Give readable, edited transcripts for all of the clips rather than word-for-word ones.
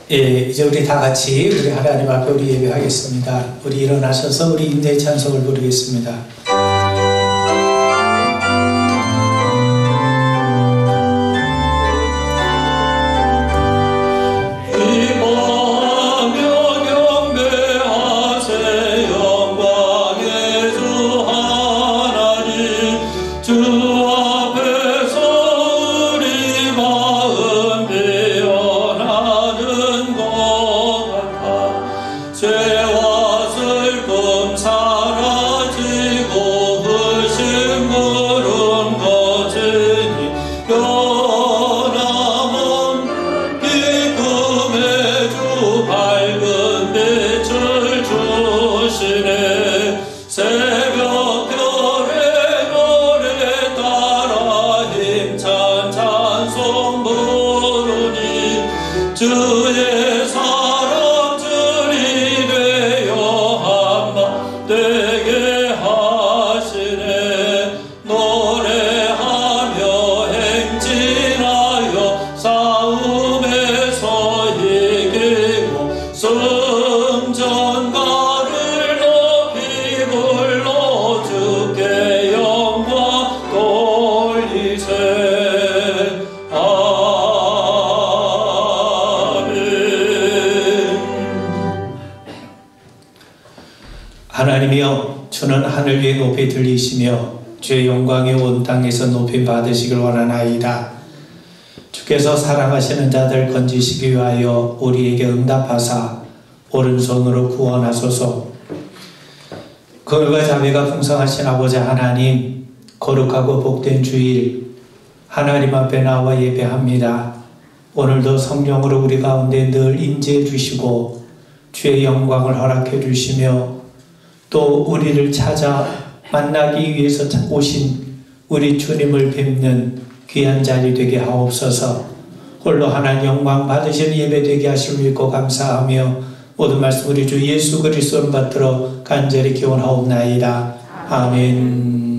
예, 이제 우리 다 같이 우리 하나님 앞에 우리 예배하겠습니다. 우리 일어나셔서 우리 임재 찬송을 부르겠습니다. 하나님이여, 주는 하늘 위에 높이 들리시며 주의 영광이 온 땅에서 높이 받으시길 원하나이다. 주께서 사랑하시는 자들 건지시기 위하여 우리에게 응답하사 오른손으로 구원하소서. 긍휼과 자비가 풍성하신 아버지 하나님, 거룩하고 복된 주일 하나님 앞에 나와 예배합니다. 오늘도 성령으로 우리 가운데 늘 임재해 주시고 주의 영광을 허락해 주시며 또 우리를 찾아 만나기 위해서 오신 우리 주님을 뵙는 귀한 자리 되게 하옵소서. 홀로 하나님 영광 받으시는 예배 되게 하심을 믿고 감사하며 모든 말씀 우리 주 예수 그리스도를 받들어 간절히 기원하옵나이다. 아멘.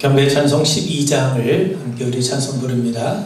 경배 찬송 12장을 함께 우리 찬송 부릅니다.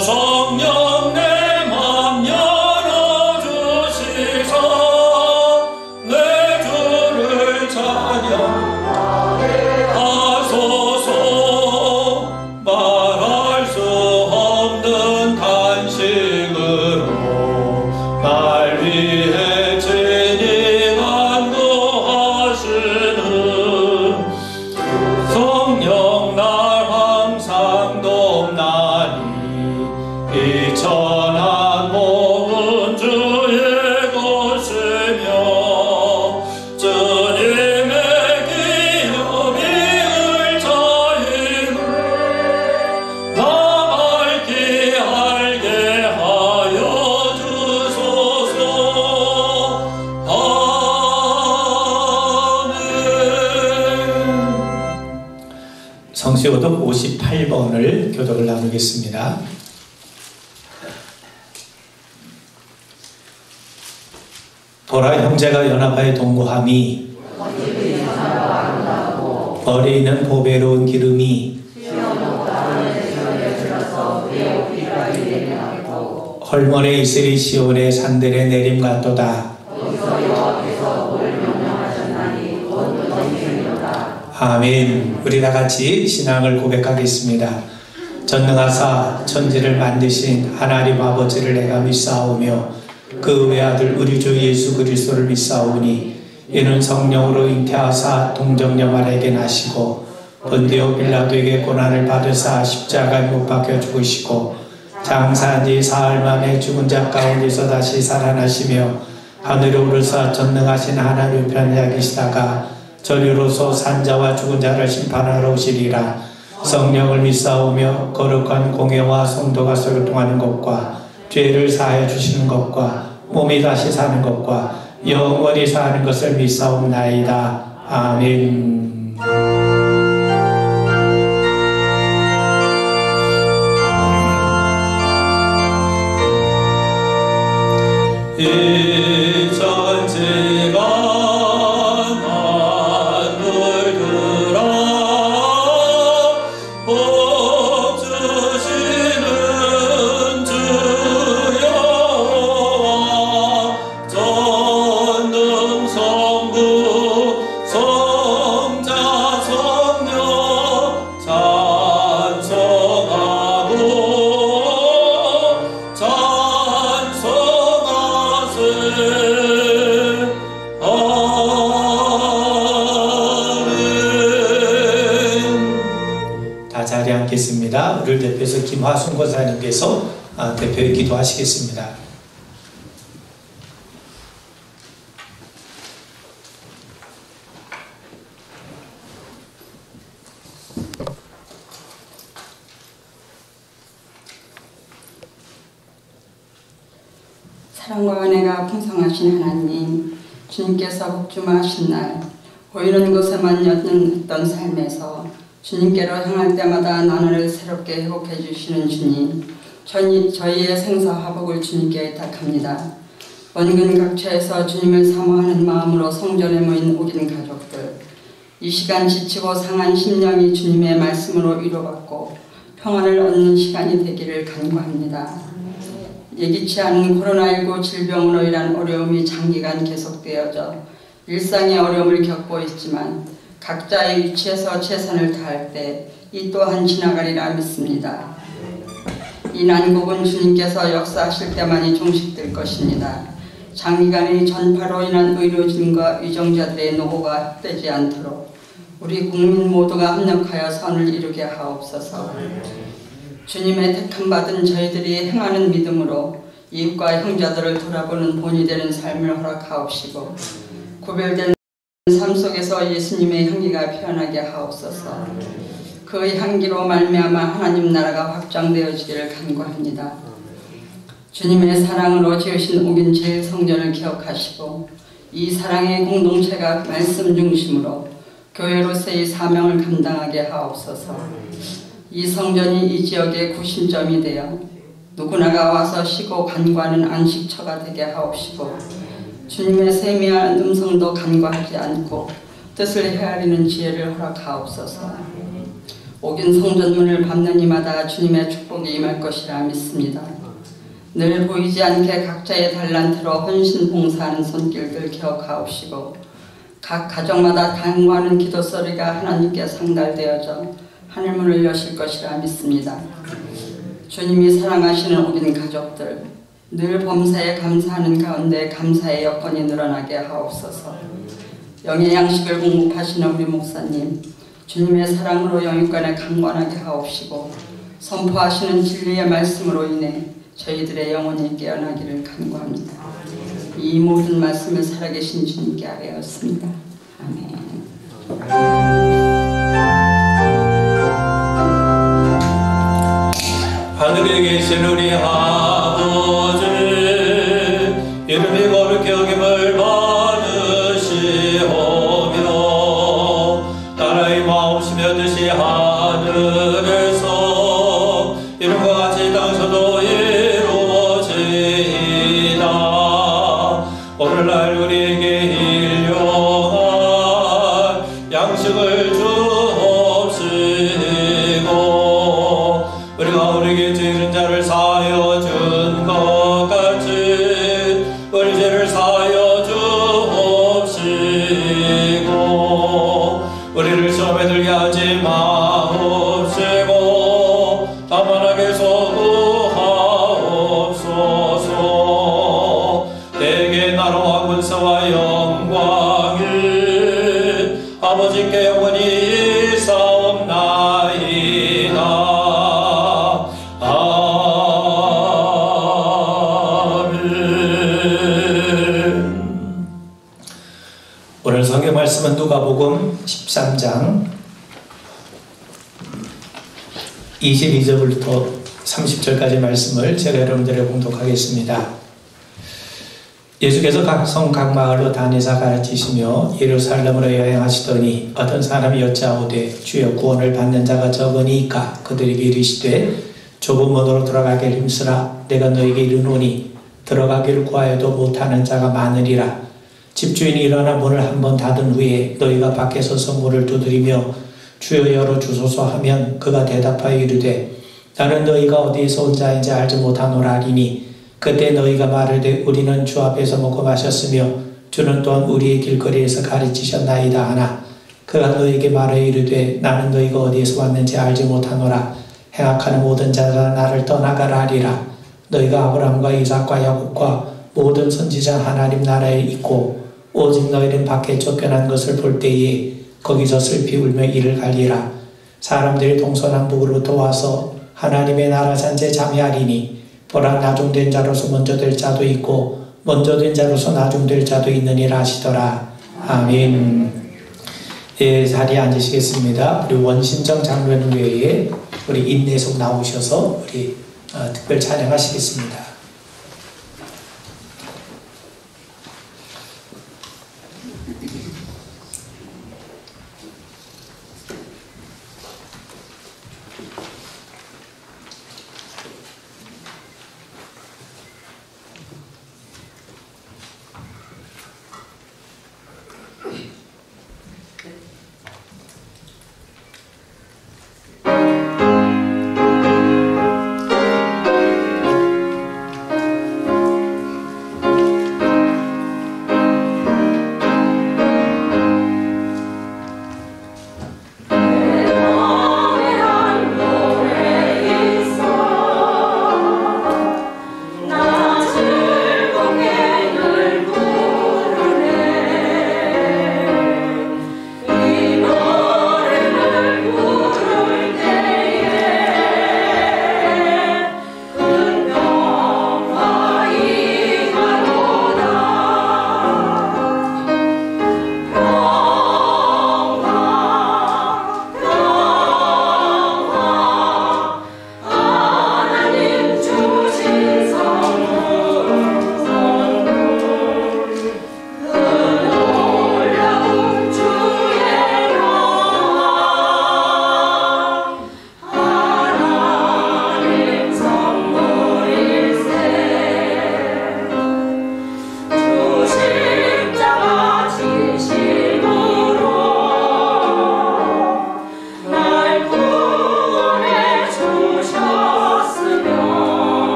성령 내 성시호독 58번을 교독을 나누겠습니다. 보라, 형제가 연합하여 동거함이 어리는 보배로운 기름이 헐몬의 이슬이 시온의 산들에 내림 같도다. 아멘. 우리 다 같이 신앙을 고백하겠습니다. 전능하사 천지를 만드신 하나님 아버지를 내가 믿사오며 그 외아들 우리 주 예수 그리스도를 믿사오니 이는 성령으로 잉태하사 동정녀 마리아에게 나시고 본디오 빌라도에게 고난을 받으사 십자가에 못 박혀 죽으시고 장사한 지 사흘 만에 죽은 자 가운데서 다시 살아나시며 하늘에 오르사 전능하신 하나님 편에 계시다가 저리로서 산자와 죽은 자를 심판하러 오시리라. 성령을 믿사오며 거룩한 공예와 성도가 소교통하는 것과 죄를 사하여 주시는 것과 몸이 다시 사는 것과 영원히 사는 것을 믿사옵나이다. 아멘. 이 천지가 하겠습니다. 우리를 대표해서 김화순 권사님께서 대표에 기도하시겠습니다. 사랑과 은혜가 풍성하신 하나님, 주님께서 복주마하신 날 보이는 것에만 연연했던 삶에서 주님께로 향할 때마다 나날을 새롭게 회복해 주시는 주님, 저희의 생사화복을 주님께 의탁합니다. 원근 각처에서 주님을 사모하는 마음으로 성전에 모인 오긴 가족들, 이 시간 지치고 상한 심령이 주님의 말씀으로 위로받고 평안을 얻는 시간이 되기를 간구합니다. 예기치 않은 코로나19 질병으로 인한 어려움이 장기간 계속되어져 일상의 어려움을 겪고 있지만 각자의 위치에서 최선을 다할 때 이 또한 지나가리라 믿습니다. 이 난국은 주님께서 역사하실 때만이 종식될 것입니다. 장기간의 전파로 인한 의료진과 위정자들의 노고가 헛되지 않도록 우리 국민 모두가 협력하여 선을 이루게 하옵소서. 주님의 택함받은 저희들이 행하는 믿음으로 이웃과 형제들을 돌아보는 본이 되는 삶을 허락하옵시고 구별된 삶 속에서 예수님의 향기가 피어나게 하옵소서. 그 향기로 말미암아 하나님 나라가 확장되어지기를 간구합니다. 주님의 사랑으로 지으신 옥인 제1성전을 기억하시고 이 사랑의 공동체가 말씀 중심으로 교회로서의 사명을 감당하게 하옵소서. 이 성전이 이 지역의 구심점이 되어 누구나가 와서 쉬고 간구하는 안식처가 되게 하옵시고 주님의 세미한 음성도 간과하지 않고 뜻을 헤아리는 지혜를 허락하옵소서. 옥인 성전문을 밟는 이마다 주님의 축복이 임할 것이라 믿습니다. 늘 보이지 않게 각자의 달란트로 헌신 봉사하는 손길들 기억하옵시고 각 가정마다 간구하는 기도 소리가 하나님께 상달되어져 하늘문을 여실 것이라 믿습니다. 주님이 사랑하시는 옥인 가족들, 늘 범사에 감사하는 가운데 감사의 여건이 늘어나게 하옵소서. 영의 양식을 공급하시는 우리 목사님, 주님의 사랑으로 영육간에 강건하게 하옵시고 선포하시는 진리의 말씀으로 인해 저희들의 영혼이 깨어나기를 간구합니다. 이 모든 말씀을 살아계신 주님께 아뢰었습니다. 아멘. 하늘에 계신 우리 아버지, 이름이 거룩히 여김을 받으시오며 나라의 마옵시며 뜻이 하늘에서 주옵시고 우리가 우리에게 죄진 자를 사하여 준 것 같이 우리 죄를 사하여 주옵시고 우리를 시험에 들게 하지 마옵시고 다만 악에서 구하옵소서. 대개 나라와 권세와 영광이 아버지께 영원히 있사옵나이다. 아멘. 오늘 성경 말씀은 누가복음 13장 22절부터 30절까지 말씀을 제가 여러분들에게 봉독하겠습니다. 예수께서 각 성 각 마을로 다니사 가르치시며 예루살렘으로 여행하시더니 어떤 사람이 여짜오되 주여 구원을 받는 자가 적으니까 그들에게 이르시되 좁은 문으로 들어가길 힘쓰라. 내가 너에게 이르노니 들어가기를 구하여도 못하는 자가 많으리라. 집주인이 일어나 문을 한번 닫은 후에 너희가 밖에 서서 문을 두드리며 주여 열어주소서 하면 그가 대답하여 이르되 나는 너희가 어디에서 온 자인지 알지 못하노라 하리니 그때 너희가 말하되 우리는 주 앞에서 먹고 마셨으며 주는 또한 우리의 길거리에서 가르치셨나이다 하나 그가 너희에게 말하여 이르되 나는 너희가 어디에서 왔는지 알지 못하노라. 행악하는 모든 자가 나를 떠나가라 하리라. 너희가 아브라함과 이삭과 야곱과 모든 선지자 하나님 나라에 있고 오직 너희는 밖에 쫓겨난 것을 볼 때에 거기서 슬피 울며 이를 갈리라. 사람들이 동서남북으로부터 와서 하나님의 나라 잔치에 참여하리니 보라 나중된 자로서 먼저 될 자도 있고 먼저 된 자로서 나중될 자도 있느니라 하시더라. 아멘. 예, 자리에 앉으시겠습니다. 우리 원신정 장로님 외에 우리 인내속 나오셔서 우리 특별 찬양하시겠습니다.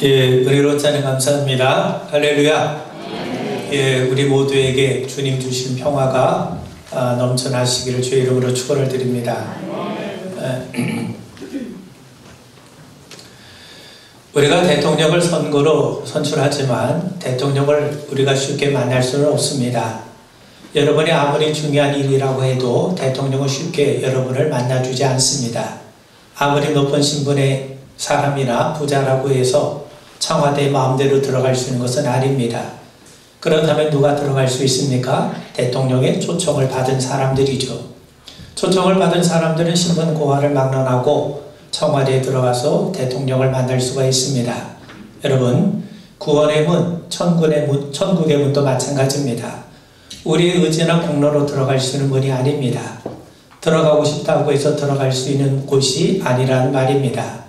예, 은혜로운 찬양 감사합니다. 할렐루야. 예, 우리 모두에게 주님 주신 평화가 넘쳐나시기를 주의 이름으로 축원을 드립니다. 우리가 대통령을 선거로 선출하지만 대통령을 우리가 쉽게 만날 수는 없습니다. 여러분이 아무리 중요한 일이라고 해도 대통령은 쉽게 여러분을 만나주지 않습니다. 아무리 높은 신분의 사람이나 부자라고 해서 청와대에 마음대로 들어갈 수 있는 것은 아닙니다. 그렇다면 누가 들어갈 수 있습니까? 대통령의 초청을 받은 사람들이죠. 초청을 받은 사람들은 신분 고하를 막론하고 청와대에 들어가서 대통령을 만날 수가 있습니다. 여러분, 구원의 문, 천국의 문도 마찬가지입니다. 우리의 의지나 공로로 들어갈 수 있는 문이 아닙니다. 들어가고 싶다고 해서 들어갈 수 있는 곳이 아니라는 말입니다.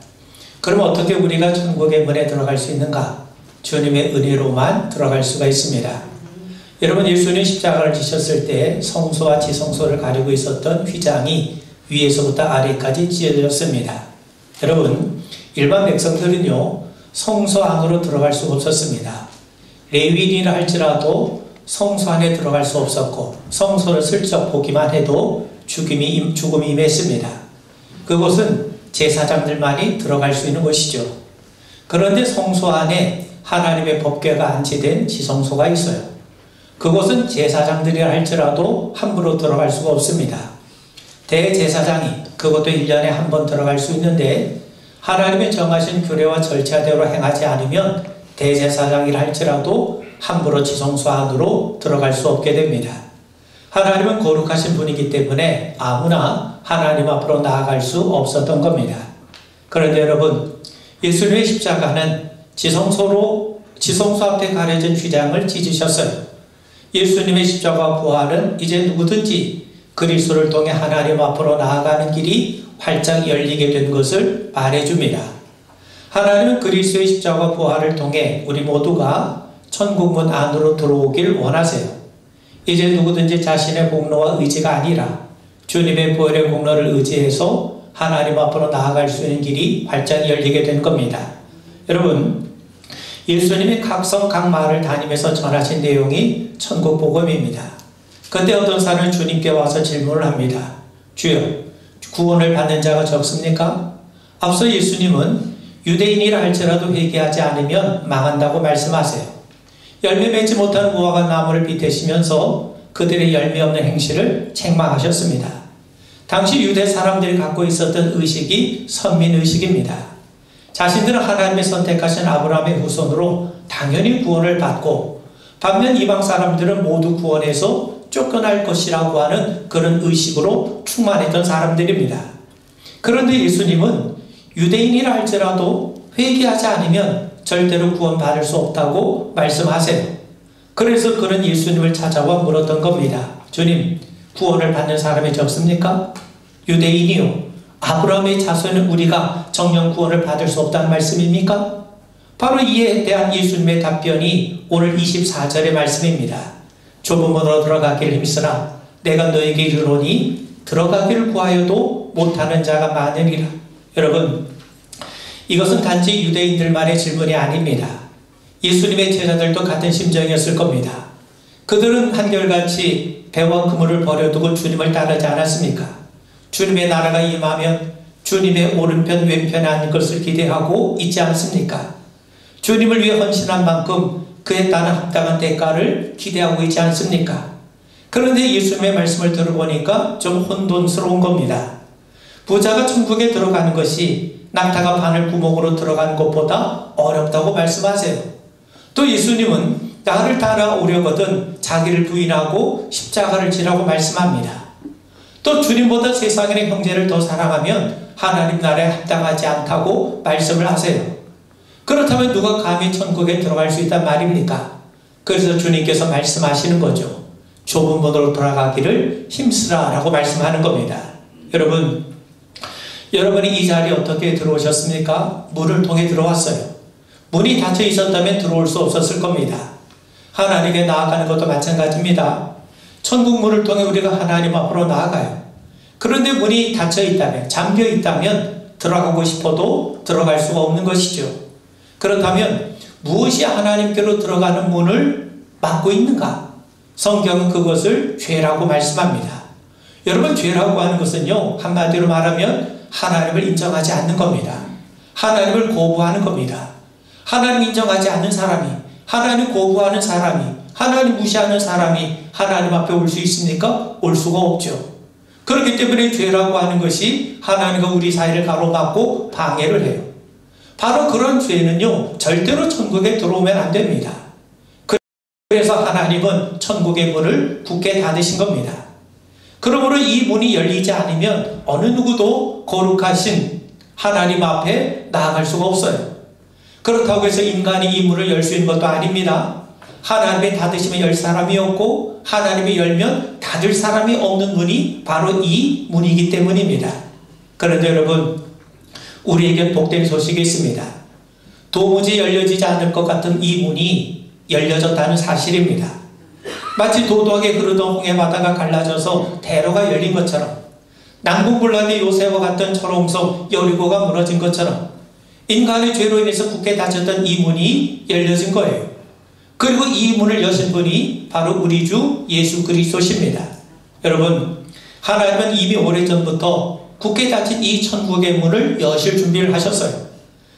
그럼 어떻게 우리가 천국의 문에 들어갈 수 있는가? 주님의 은혜로만 들어갈 수가 있습니다. 여러분, 예수님 십자가를 지셨을 때 성소와 지성소를 가리고 있었던 휘장이 위에서부터 아래까지 찢어졌습니다. 여러분, 일반 백성들은요, 성소 안으로 들어갈 수가 없었습니다. 레위인이라 할지라도 성소 안에 들어갈 수 없었고 성소를 슬쩍 보기만 해도 죽음이 임했습니다. 그곳은 제사장들만이 들어갈 수 있는 곳이죠. 그런데 성소 안에 하나님의 법궤가 안치된 지성소가 있어요. 그곳은 제사장들이라 할지라도 함부로 들어갈 수가 없습니다. 대제사장이 그것도 1년에 한 번 들어갈 수 있는데 하나님의 정하신 규례와 절차대로 행하지 않으면 대제사장이라 할지라도 함부로 지성소 안으로 들어갈 수 없게 됩니다. 하나님은 거룩하신 분이기 때문에 아무나 하나님 앞으로 나아갈 수 없었던 겁니다. 그런데 여러분, 예수님의 십자가는 지성소 앞에 가려진 휘장을 찢으셨어요. 예수님의 십자가 부활은 이제 누구든지 그리스도를 통해 하나님 앞으로 나아가는 길이 활짝 열리게 된 것을 말해줍니다. 하나님은 그리스도의 십자가 부활을 통해 우리 모두가 천국문 안으로 들어오길 원하세요. 이제 누구든지 자신의 공로와 의지가 아니라 주님의 보혈의 공로를 의지해서 하나님 앞으로 나아갈 수 있는 길이 활짝 열리게 된 겁니다. 여러분, 예수님이 각성 각 마을을 다니면서 전하신 내용이 천국 복음입니다. 그때 어떤 사람은 주님께 와서 질문을 합니다. 주여, 구원을 받는 자가 적습니까? 앞서 예수님은 유대인이라 할지라도 회개하지 않으면 망한다고 말씀하세요. 열매 맺지 못한 무화과 나무를 빗대시면서 그들의 열매 없는 행실을 책망하셨습니다. 당시 유대 사람들이 갖고 있었던 의식이 선민의식입니다. 자신들은 하나님의 선택하신 아브라함의 후손으로 당연히 구원을 받고 반면 이방 사람들은 모두 구원에서 쫓겨날 것이라고 하는 그런 의식으로 충만했던 사람들입니다. 그런데 예수님은 유대인이라 할지라도 회개하지 않으면 절대로 구원받을 수 없다고 말씀하세요. 그래서 그런 예수님을 찾아와 물었던 겁니다. 주님, 구원을 받는 사람이 적습니까? 유대인이요, 아브라함의 자손은 우리가 정령 구원을 받을 수 없다는 말씀입니까? 바로 이에 대한 예수님의 답변이 오늘 24절의 말씀입니다. 좁은 문으로 들어가기를 힘쓰라. 내가 너에게 이르노니 들어가기를 구하여도 못하는 자가 많으리라. 여러분, 이것은 단지 유대인들만의 질문이 아닙니다. 예수님의 제자들도 같은 심정이었을 겁니다. 그들은 한결같이 배와 그물을 버려두고 주님을 따르지 않았습니까? 주님의 나라가 임하면 주님의 오른편 왼편에 앉는 것을 기대하고 있지 않습니까? 주님을 위해 헌신한 만큼 그에 따른 합당한 대가를 기대하고 있지 않습니까? 그런데 예수님의 말씀을 들어보니까 좀 혼돈스러운 겁니다. 부자가 천국에 들어가는 것이 낙타가 바늘 구멍으로 들어가는 것보다 어렵다고 말씀하세요. 또 예수님은 나를 따라오려거든 자기를 부인하고 십자가를 지라고 말씀합니다. 또 주님보다 세상의 형제를 더 사랑하면 하나님 나라에 합당하지 않다고 말씀을 하세요. 그렇다면 누가 감히 천국에 들어갈 수 있단 말입니까? 그래서 주님께서 말씀하시는 거죠. 좁은 문으로 돌아가기를 힘쓰라 라고 말씀하는 겁니다. 여러분이 이 자리에 어떻게 들어오셨습니까? 문을 통해 들어왔어요. 문이 닫혀 있었다면 들어올 수 없었을 겁니다. 하나님께 나아가는 것도 마찬가지입니다. 천국 문을 통해 우리가 하나님 앞으로 나아가요. 그런데 문이 닫혀 있다면, 잠겨 있다면 들어가고 싶어도 들어갈 수가 없는 것이죠. 그렇다면 무엇이 하나님께로 들어가는 문을 막고 있는가? 성경은 그것을 죄라고 말씀합니다. 여러분, 죄라고 하는 것은요, 한마디로 말하면 하나님을 인정하지 않는 겁니다. 하나님을 거부하는 겁니다. 하나님 인정하지 않는 사람이, 하나님 거부하는 사람이, 하나님 무시하는 사람이 하나님 앞에 올 수 있습니까? 올 수가 없죠. 그렇기 때문에 죄라고 하는 것이 하나님과 우리 사이를 가로막고 방해를 해요. 바로 그런 죄는요, 절대로 천국에 들어오면 안 됩니다. 그래서 하나님은 천국의 문을 굳게 닫으신 겁니다. 그러므로 이 문이 열리지 않으면 어느 누구도 거룩하신 하나님 앞에 나아갈 수가 없어요. 그렇다고 해서 인간이 이 문을 열 수 있는 것도 아닙니다. 하나님이 닫으시면 열 사람이 없고 하나님이 열면 닫을 사람이 없는 문이 바로 이 문이기 때문입니다. 그런데 여러분, 우리에게 복된 소식이 있습니다. 도무지 열려지지 않을 것 같은 이 문이 열려졌다는 사실입니다. 마치 도도하게 흐르던 홍해 바다가 갈라져서 대로가 열린 것처럼, 난공불락의 요새와 같은 철옹성 여리고가 무너진 것처럼 인간의 죄로 인해서 굳게 닫혔던 이 문이 열려진 거예요. 그리고 이 문을 여신 분이 바로 우리 주 예수 그리스도십니다. 여러분, 하나님은 이미 오래전부터 굳게 닫힌 이 천국의 문을 여실 준비를 하셨어요.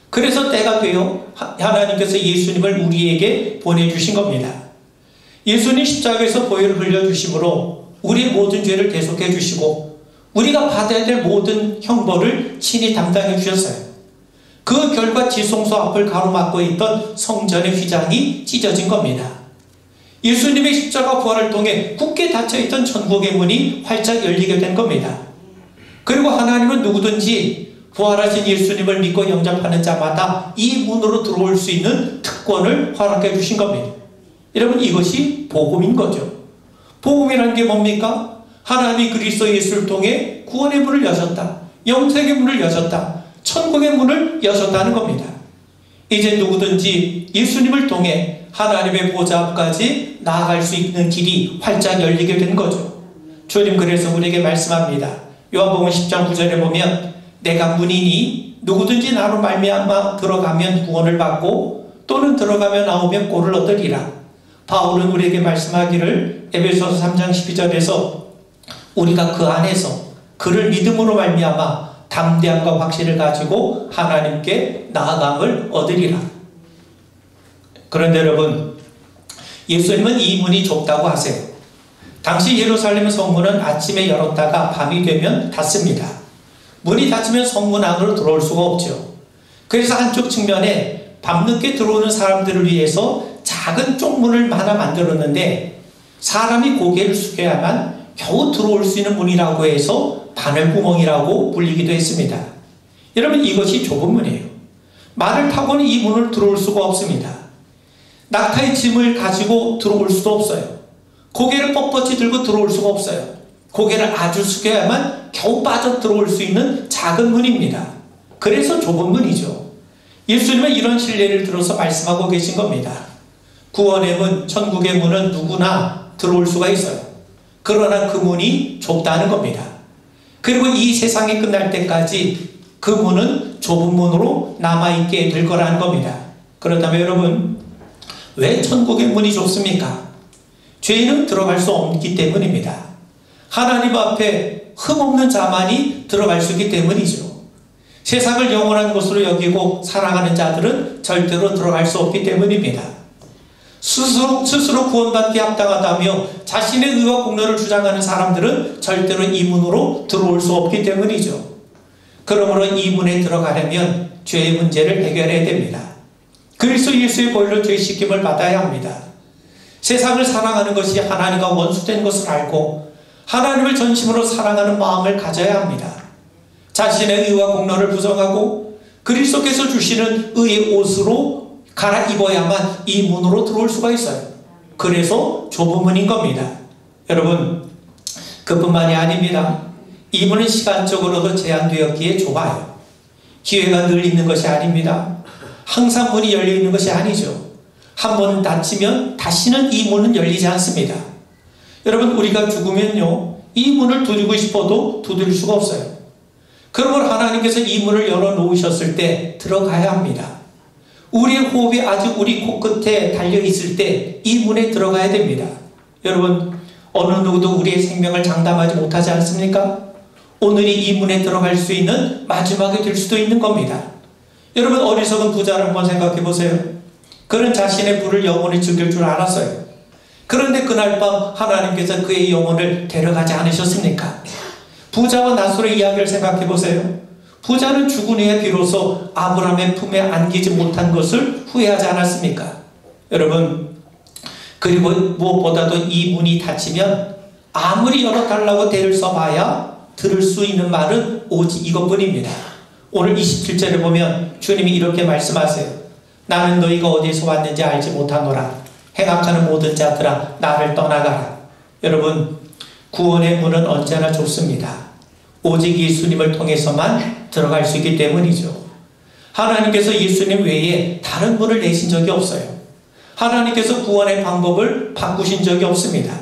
그래서 때가 되어 하나님께서 예수님을 우리에게 보내주신 겁니다. 예수님 십자가에서 보혈을 흘려주심으로 우리의 모든 죄를 대속해 주시고 우리가 받아야 될 모든 형벌을 친히 담당해 주셨어요. 그 결과 지성소 앞을 가로막고 있던 성전의 휘장이 찢어진 겁니다. 예수님의 십자가 부활을 통해 굳게 닫혀있던 천국의 문이 활짝 열리게 된 겁니다. 그리고 하나님은 누구든지 부활하신 예수님을 믿고 영접하는 자마다 이 문으로 들어올 수 있는 특권을 허락해 주신 겁니다. 여러분, 이것이 복음인 거죠. 복음이라는 게 뭡니까? 하나님이 그리스도 예수를 통해 구원의 문을 여셨다. 영생의 문을 여셨다. 천국의 문을 여셨다는 겁니다. 이제 누구든지 예수님을 통해 하나님의 보좌 앞까지 나아갈 수 있는 길이 활짝 열리게 된 거죠. 주님 그래서 우리에게 말씀합니다. 요한복음 10장 9절에 보면 내가 문이니 누구든지 나로 말미암아 들어가면 구원을 받고 또는 들어가며 나오면 꼴을 얻으리라. 바울은 우리에게 말씀하기를 에베소서 3장 12절에서 우리가 그 안에서 그를 믿음으로 말미암아 담대함과 확신을 가지고 하나님께 나아감을 얻으리라. 그런데 여러분, 예수님은 이 문이 좁다고 하세요. 당시 예루살렘 성문은 아침에 열었다가 밤이 되면 닫습니다. 문이 닫히면 성문 안으로 들어올 수가 없죠. 그래서 한쪽 측면에 밤늦게 들어오는 사람들을 위해서 작은 쪽문을 하나 만들었는데 사람이 고개를 숙여야만 겨우 들어올 수 있는 문이라고 해서 바늘구멍이라고 불리기도 했습니다. 여러분, 이것이 좁은 문이에요. 말을 타고는 이 문을 들어올 수가 없습니다. 낙타의 짐을 가지고 들어올 수도 없어요. 고개를 뻣뻣이 들고 들어올 수가 없어요. 고개를 아주 숙여야만 겨우 빠져 들어올 수 있는 작은 문입니다. 그래서 좁은 문이죠. 예수님은 이런 신뢰를 들어서 말씀하고 계신 겁니다. 구원의 문, 천국의 문은 누구나 들어올 수가 있어요. 그러나 그 문이 좁다는 겁니다. 그리고 이 세상이 끝날 때까지 그 문은 좁은 문으로 남아있게 될 거라는 겁니다. 그렇다면 여러분, 왜 천국의 문이 좁습니까? 죄인은 들어갈 수 없기 때문입니다. 하나님 앞에 흠없는 자만이 들어갈 수 있기 때문이죠. 세상을 영원한 것으로 여기고 사랑하는 자들은 절대로 들어갈 수 없기 때문입니다. 스스로 구원받기 합당하다며 자신의 의와 공로를 주장하는 사람들은 절대로 이 문으로 들어올 수 없기 때문이죠. 그러므로 이 문에 들어가려면 죄의 문제를 해결해야 됩니다. 그리스도 예수의 보혈로 죄 씻김을 받아야 합니다. 세상을 사랑하는 것이 하나님과 원수된 것을 알고 하나님을 전심으로 사랑하는 마음을 가져야 합니다. 자신의 의와 공로를 부정하고 그리스도께서 주시는 의의 옷으로 갈아입어야만 이 문으로 들어올 수가 있어요. 그래서 좁은 문인 겁니다. 여러분, 그뿐만이 아닙니다. 이 문은 시간적으로도 제한되었기에 좁아요. 기회가 늘 있는 것이 아닙니다. 항상 문이 열려 있는 것이 아니죠. 한 번 닫히면 다시는 이 문은 열리지 않습니다. 여러분, 우리가 죽으면요, 이 문을 두드리고 싶어도 두드릴 수가 없어요. 그러므로 하나님께서 이 문을 열어놓으셨을 때 들어가야 합니다. 우리의 호흡이 아직 우리 코끝에 달려있을 때 이 문에 들어가야 됩니다. 여러분, 어느 누구도 우리의 생명을 장담하지 못하지 않습니까? 오늘이 이 문에 들어갈 수 있는 마지막이 될 수도 있는 겁니다. 여러분, 어리석은 부자를 한번 생각해 보세요. 그는 자신의 부를 영원히 즐길 줄 알았어요. 그런데 그날 밤 하나님께서 그의 영혼을 데려가지 않으셨습니까? 부자와 나솔의 이야기를 생각해 보세요. 부자는 죽은 후에 비로소 아브라함의 품에 안기지 못한 것을 후회하지 않았습니까? 여러분, 그리고 무엇보다도 이 문이 닫히면 아무리 열어달라고 대를 써봐야 들을 수 있는 말은 오직 이것뿐입니다. 오늘 27절에 보면 주님이 이렇게 말씀하세요. 나는 너희가 어디서 왔는지 알지 못하노라. 행악하는 모든 자들아 나를 떠나가라. 여러분, 구원의 문은 언제나 좁습니다. 오직 예수님을 통해서만 들어갈 수 있기 때문이죠. 하나님께서 예수님 외에 다른 문을 내신 적이 없어요. 하나님께서 구원의 방법을 바꾸신 적이 없습니다.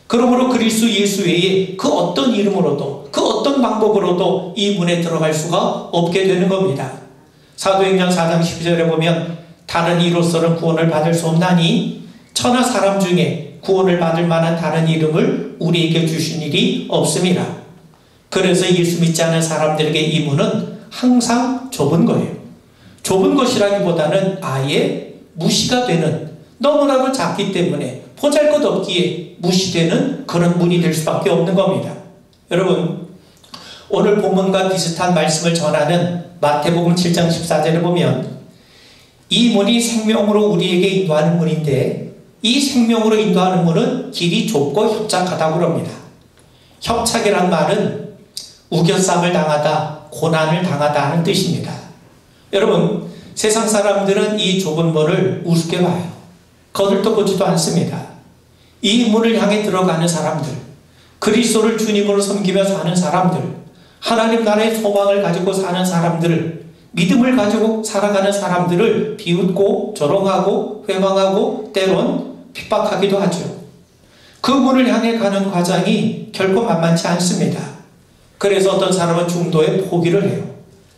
그러므로 그리스도 예수 외에 그 어떤 이름으로도 그 어떤 방법으로도 이 문에 들어갈 수가 없게 되는 겁니다. 사도행전 4장 12절에 보면 다른 이로서는 구원을 받을 수 없나니 천하 사람 중에 구원을 받을 만한 다른 이름을 우리에게 주신 일이 없습니다. 그래서 예수 믿지 않은 사람들에게 이 문은 항상 좁은 거예요. 좁은 것이라기보다는 아예 무시가 되는, 너무나도 작기 때문에 보잘것없기에 무시되는 그런 문이 될 수밖에 없는 겁니다. 여러분, 오늘 본문과 비슷한 말씀을 전하는 마태복음 7장 14절에 보면 이 문이 생명으로 우리에게 인도하는 문인데 이 생명으로 인도하는 문은 길이 좁고 협착하다고 합니다. 협착이란 말은 우겨쌈을 당하다, 고난을 당하다 하는 뜻입니다. 여러분, 세상 사람들은 이 좁은 문을 우습게 봐요. 거들떠보지도 않습니다. 이 문을 향해 들어가는 사람들, 그리스도를 주님으로 섬기며 사는 사람들, 하나님 나라의 소망을 가지고 사는 사람들을, 믿음을 가지고 살아가는 사람들을 비웃고 조롱하고 회방하고 때론 핍박하기도 하죠. 그 문을 향해 가는 과정이 결코 만만치 않습니다. 그래서 어떤 사람은 중도에 포기를 해요.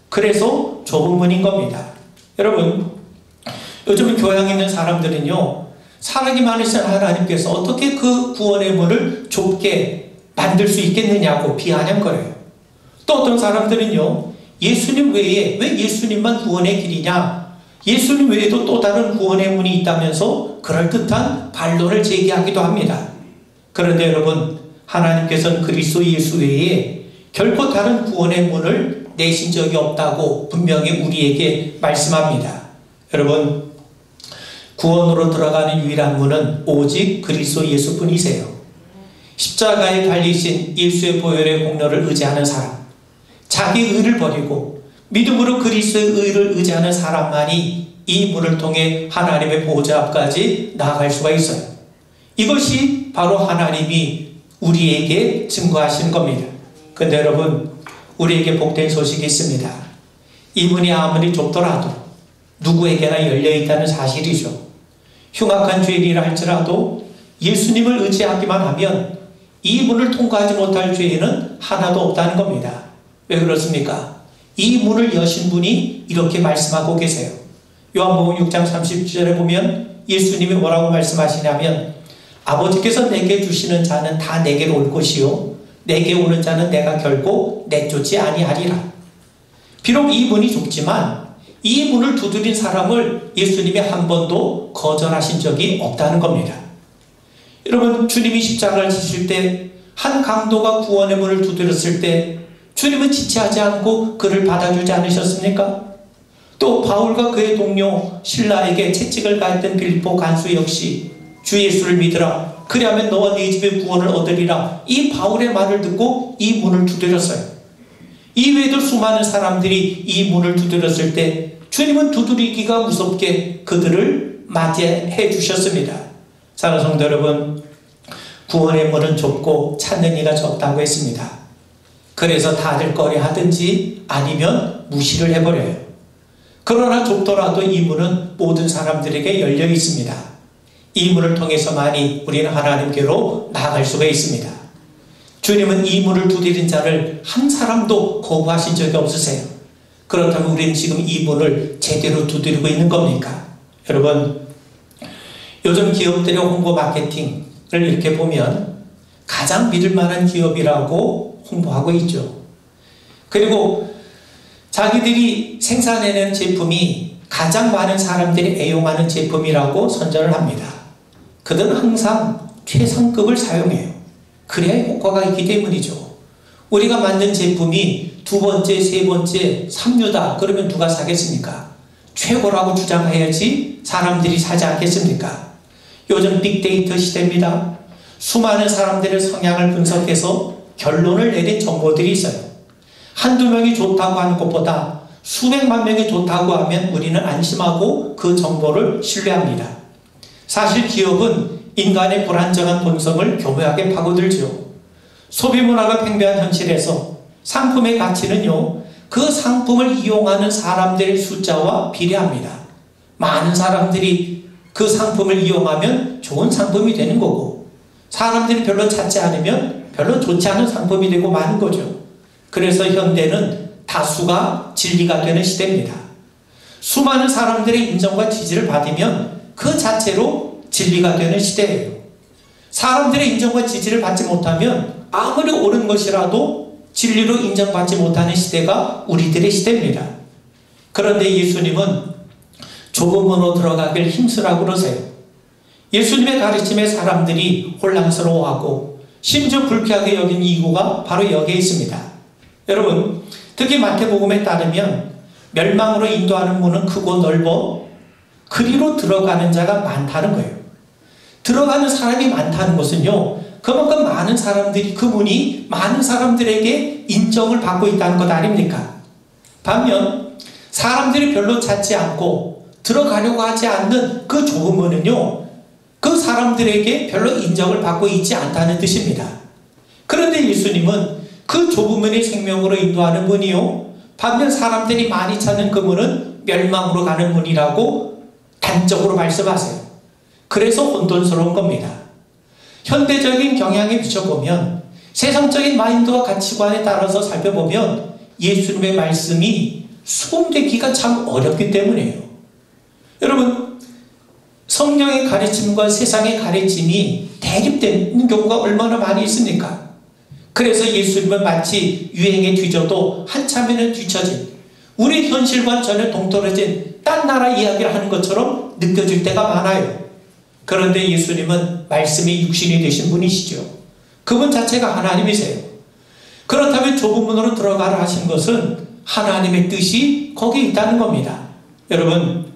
그래서 좁은 문인 겁니다. 여러분, 요즘 교양 있는 사람들은요, 사랑이 많으신 하나님께서 어떻게 그 구원의 문을 좁게 만들 수 있겠느냐고 비아냥거려요. 또 어떤 사람들은요, 예수님 외에 왜 예수님만 구원의 길이냐, 예수님 외에도 또 다른 구원의 문이 있다면서 그럴듯한 반론을 제기하기도 합니다. 그런데 여러분, 하나님께서는 그리스도 예수 외에 결코 다른 구원의 문을 내신 적이 없다고 분명히 우리에게 말씀합니다. 여러분, 구원으로 들어가는 유일한 문은 오직 그리스도 예수뿐이세요. 십자가에 달리신 예수의 보혈의 공로를 의지하는 사람, 자기 의를 버리고 믿음으로 그리스도의 의를 의지하는 사람만이 이 문을 통해 하나님의 보좌 앞까지 나아갈 수가 있어요. 이것이 바로 하나님이 우리에게 증거하신 겁니다. 그런데 여러분, 우리에게 복된 소식이 있습니다. 이 문이 아무리 좁더라도 누구에게나 열려있다는 사실이죠. 흉악한 죄인이라 할지라도 예수님을 의지하기만 하면 이 문을 통과하지 못할 죄인은 하나도 없다는 겁니다. 왜 그렇습니까? 이 문을 여신 분이 이렇게 말씀하고 계세요. 요한복음 6장 30절에 보면 예수님이 뭐라고 말씀하시냐면 아버지께서 내게 주시는 자는 다 내게로 올 것이요 내게 오는 자는 내가 결코 내쫓지 아니하리라. 비록 이 문이 좁지만 이 문을 두드린 사람을 예수님이 한 번도 거절하신 적이 없다는 겁니다. 여러분, 주님이 십자가를 지실 때 한 강도가 구원의 문을 두드렸을 때 주님은 지체하지 않고 그를 받아주지 않으셨습니까? 또 바울과 그의 동료 신라에게 채찍을 가했던 빌립보 간수 역시 주 예수를 믿으라, 그리하면 너와 네 집의 구원을 얻으리라, 이 바울의 말을 듣고 이 문을 두드렸어요. 이외에도 수많은 사람들이 이 문을 두드렸을 때 주님은 두드리기가 무섭게 그들을 맞이해 주셨습니다. 사랑하는 성도 여러분, 구원의 문은 좁고 찾는 이가 적다고 했습니다. 그래서 다들 꺼려하든지 아니면 무시를 해버려요. 그러나 좁더라도 이 문은 모든 사람들에게 열려 있습니다. 이 문을 통해서만이 우리는 하나님께로 나아갈 수가 있습니다. 주님은 이 문을 두드린 자를 한 사람도 거부하신 적이 없으세요. 그렇다면 우리는 지금 이 문을 제대로 두드리고 있는 겁니까? 여러분, 요즘 기업들의 홍보 마케팅을 이렇게 보면 가장 믿을 만한 기업이라고 홍보하고 있죠. 그리고 자기들이 생산해낸 제품이 가장 많은 사람들이 애용하는 제품이라고 선전을 합니다. 그들은 항상 최상급을 사용해요. 그래야 효과가 있기 때문이죠. 우리가 만든 제품이 두 번째, 세 번째, 3류다. 그러면 누가 사겠습니까? 최고라고 주장해야지 사람들이 사지 않겠습니까? 요즘 빅데이터 시대입니다. 수많은 사람들의 성향을 분석해서 결론을 내린 정보들이 있어요. 한두 명이 좋다고 하는 것보다 수백만 명이 좋다고 하면 우리는 안심하고 그 정보를 신뢰합니다. 사실 기업은 인간의 불안정한 본성을 교묘하게 파고들죠. 소비문화가 팽배한 현실에서 상품의 가치는요, 그 상품을 이용하는 사람들의 숫자와 비례합니다. 많은 사람들이 그 상품을 이용하면 좋은 상품이 되는 거고, 사람들이 별로 찾지 않으면 별로 좋지 않은 상품이 되고 마는 거죠. 그래서 현대는 다수가 진리가 되는 시대입니다. 수많은 사람들의 인정과 지지를 받으면 그 자체로 진리가 되는 시대예요. 사람들의 인정과 지지를 받지 못하면 아무리 옳은 것이라도 진리로 인정받지 못하는 시대가 우리들의 시대입니다. 그런데 예수님은 좁은 문으로 들어가길 힘쓰라고 그러세요. 예수님의 가르침에 사람들이 혼란스러워하고 심지어 불쾌하게 여긴 이유가 바로 여기에 있습니다. 여러분, 특히 마태복음에 따르면 멸망으로 인도하는 문은 크고 넓어 그리로 들어가는 자가 많다는 거예요. 들어가는 사람이 많다는 것은요, 그만큼 많은 사람들이, 그 문이 많은 사람들에게 인정을 받고 있다는 것 아닙니까? 반면 사람들이 별로 찾지 않고 들어가려고 하지 않는 그 좁은 문은요, 그 사람들에게 별로 인정을 받고 있지 않다는 뜻입니다. 그런데 예수님은 그 좁은 문이 생명으로 인도하는 문이요, 반면 사람들이 많이 찾는 그 문은 멸망으로 가는 문이라고 단적으로 말씀하세요. 그래서 혼돈스러운 겁니다. 현대적인 경향에 비춰보면, 세상적인 마인드와 가치관에 따라서 살펴보면 예수님의 말씀이 수긍되기가 참 어렵기 때문이에요. 여러분, 성경의 가르침과 세상의 가르침이 대립되는 경우가 얼마나 많이 있습니까? 그래서 예수님은 마치 유행에 뒤져도 한참에는 뒤처진, 우리 현실과 전혀 동떨어진 딴 나라 이야기를 하는 것처럼 느껴질 때가 많아요. 그런데 예수님은 말씀이 육신이 되신 분이시죠. 그분 자체가 하나님이세요. 그렇다면 좁은 문으로 들어가라 하신 것은 하나님의 뜻이 거기에 있다는 겁니다. 여러분,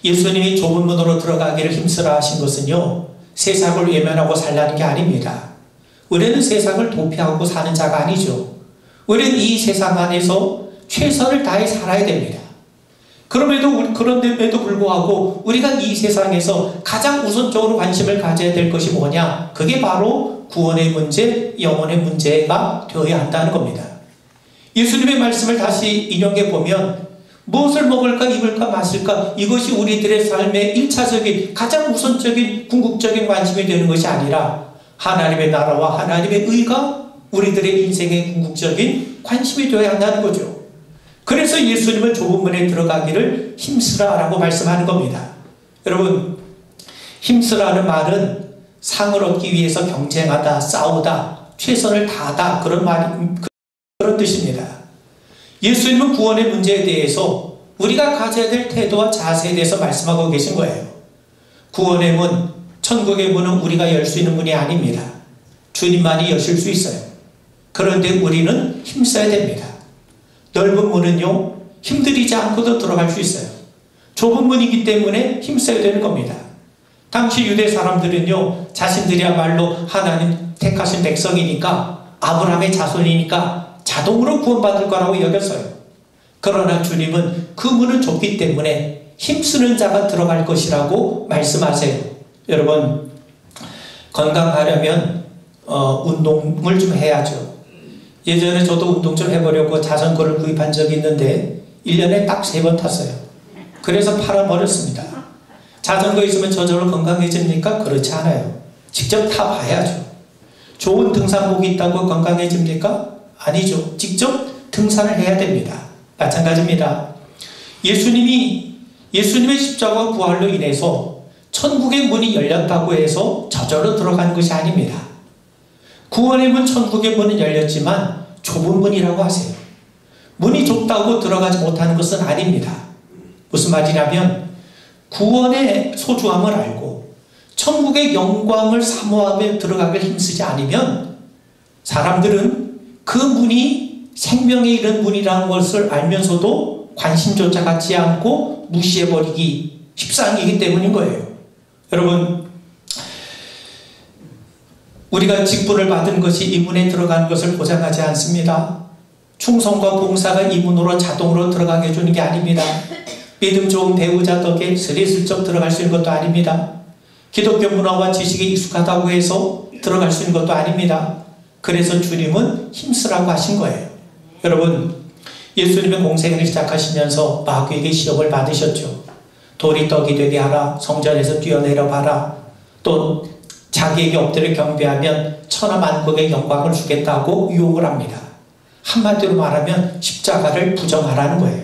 예수님이 좁은 문으로 들어가기를 힘쓰라 하신 것은요, 세상을 외면하고 살라는 게 아닙니다. 우리는 세상을 도피하고 사는 자가 아니죠. 우리는 이 세상 안에서 최선을 다해 살아야 됩니다. 그런데도 불구하고 우리가 이 세상에서 가장 우선적으로 관심을 가져야 될 것이 뭐냐? 그게 바로 구원의 문제, 영혼의 문제가 되어야 한다는 겁니다. 예수님의 말씀을 다시 인용해 보면 무엇을 먹을까, 입을까, 마실까, 이것이 우리들의 삶의 1차적인 가장 우선적인 궁극적인 관심이 되는 것이 아니라 하나님의 나라와 하나님의 의가 우리들의 인생의 궁극적인 관심이 되어야 한다는 거죠. 그래서 예수님은 좁은 문에 들어가기를 힘쓰라라고 말씀하는 겁니다. 여러분, 힘쓰라는 말은 상을 얻기 위해서 경쟁하다, 싸우다, 최선을 다하다, 그런 뜻입니다. 예수님은 구원의 문제에 대해서 우리가 가져야 될 태도와 자세에 대해서 말씀하고 계신 거예요. 구원의 문, 천국의 문은 우리가 열 수 있는 문이 아닙니다. 주님만이 여실 수 있어요. 그런데 우리는 힘써야 됩니다. 넓은 문은요, 힘들이지 않고도 들어갈 수 있어요. 좁은 문이기 때문에 힘써야 되는 겁니다. 당시 유대 사람들은요, 자신들이야말로 하나님 택하신 백성이니까, 아브라함의 자손이니까 자동으로 구원받을 거라고 여겼어요. 그러나 주님은 그 문은 좁기 때문에 힘쓰는 자가 들어갈 것이라고 말씀하세요. 여러분, 건강하려면 운동을 좀 해야죠. 예전에 저도 운동 좀 해보려고 자전거를 구입한 적이 있는데 1년에 딱 3번 탔어요. 그래서 팔아버렸습니다. 자전거 있으면 저절로 건강해집니까? 그렇지 않아요. 직접 타봐야죠. 좋은 등산복이 있다고 건강해집니까? 아니죠. 직접 등산을 해야 됩니다. 마찬가지입니다. 예수님의 십자가 부활로 인해서 천국의 문이 열렸다고 해서 저절로 들어가는 것이 아닙니다. 구원의 문, 천국의 문은 열렸지만 좁은 문이라고 하세요. 문이 좁다고 들어가지 못하는 것은 아닙니다. 무슨 말이냐면 구원의 소중함을 알고 천국의 영광을 사모하며 들어가길 힘쓰지 않으면 사람들은 그 문이 생명에 이른 문이라는 것을 알면서도 관심조차 갖지 않고 무시해버리기 십상이기 때문인 거예요. 여러분, 우리가 직분을 받은 것이 이 문에 들어가는 것을 보장하지 않습니다. 충성과 봉사가 이 문으로 자동으로 들어가게 해주는 게 아닙니다. 믿음 좋은 배우자 덕에 스리슬쩍 들어갈 수 있는 것도 아닙니다. 기독교 문화와 지식에 익숙하다고 해서 들어갈 수 있는 것도 아닙니다. 그래서 주님은 힘쓰라고 하신 거예요. 여러분, 예수님의 공생을 시작하시면서 마귀에게 시험을 받으셨죠. 돌이 떡이 되게 하라, 성전에서 뛰어내려 봐라, 또 자기에게 엎드려 경배하면 천하만국의 영광을 주겠다고 유혹을 합니다. 한마디로 말하면 십자가를 부정하라는 거예요.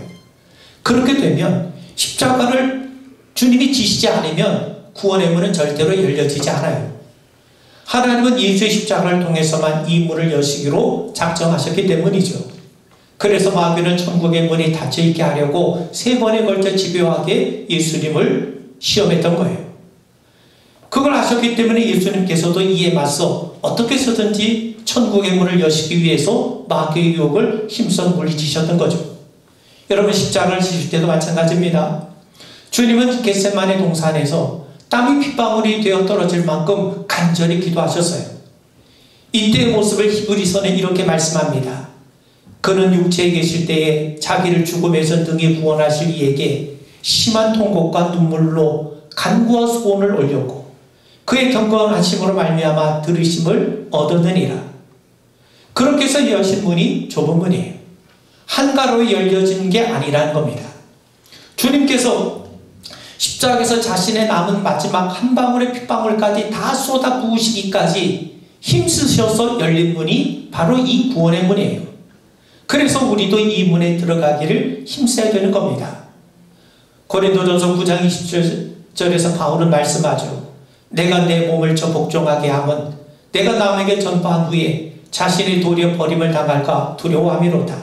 그렇게 되면 십자가를 주님이 지시지 않으면 구원의 문은 절대로 열려지지 않아요. 하나님은 예수의 십자가를 통해서만 이 문을 여시기로 작정하셨기 때문이죠. 그래서 마귀는 천국의 문이 닫혀있게 하려고 3번에 걸쳐 집요하게 예수님을 시험했던 거예요. 그걸 아셨기 때문에 예수님께서도 이에 맞서 어떻게 해서든지 천국의 문을 여시기 위해서 마귀의 유혹을 힘써 물리치셨던 거죠. 여러분, 십자가를 지실 때도 마찬가지입니다. 주님은 겟세마네 동산에서 땀이 핏방울이 되어 떨어질 만큼 간절히 기도하셨어요. 이때의 모습을 히브리서는 이렇게 말씀합니다. 그는 육체에 계실 때에 자기를 죽음에서 능히 구원하실 이에게 심한 통곡과 눈물로 간구와 소원을 올렸고 그의 경건하심으로 말미암아 들으심을 얻었느니라. 그렇게 해서 여신 문이 좁은 문이에요. 한가로 열려진 게 아니라는 겁니다. 주님께서 십자가에서 자신의 남은 마지막 한 방울의 핏방울까지 다 쏟아 부으시기까지 힘쓰셔서 열린 문이 바로 이 구원의 문이에요. 그래서 우리도 이 문에 들어가기를 힘써야 되는 겁니다. 고린도전서 9장 20절에서 바울은 말씀하죠. 내가 내 몸을 저 복종하게 함은 내가 남에게 전파한 후에 자신이 도리어 버림을 당할까 두려워함이로다.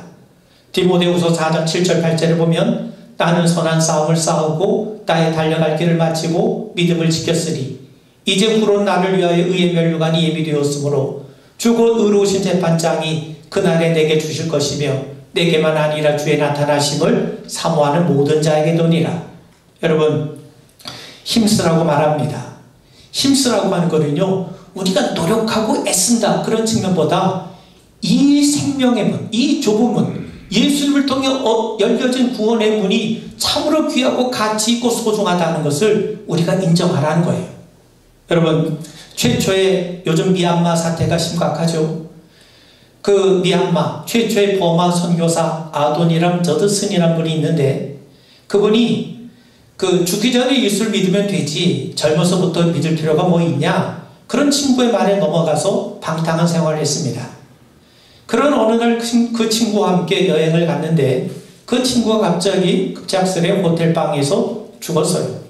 디모데후서 4장 7절 8절을 보면 나는 선한 싸움을 싸우고 나의 달려갈 길을 마치고 믿음을 지켰으니 이제 후로 나를 위하여 의의 면류관이 예비되었으므로 주 곧 의로우신 재판장이 그날에 내게 주실 것이며 내게만 아니라 주의 나타나심을 사모하는 모든 자에게 도니라. 여러분, 힘쓰라고 말합니다. 힘쓰라고 하는 거는요, 우리가 노력하고 애쓴다 그런 측면보다 이 생명의 문, 이 좁은 문, 예수님을 통해 열려진 구원의 문이 참으로 귀하고 가치 있고 소중하다는 것을 우리가 인정하라는 거예요. 여러분, 최초의 요즘 미얀마 사태가 심각하죠. 그 미얀마 최초의 버마 선교사 아도니람 저드슨이라는 분이 있는데 그분이 죽기 전에 예수를 믿으면 되지 젊어서부터 믿을 필요가 뭐 있냐 그런 친구의 말에 넘어가서 방탕한 생활을 했습니다. 그런 어느 날 그 친구와 함께 여행을 갔는데 그 친구가 갑자기 급작스레 호텔방에서 죽었어요.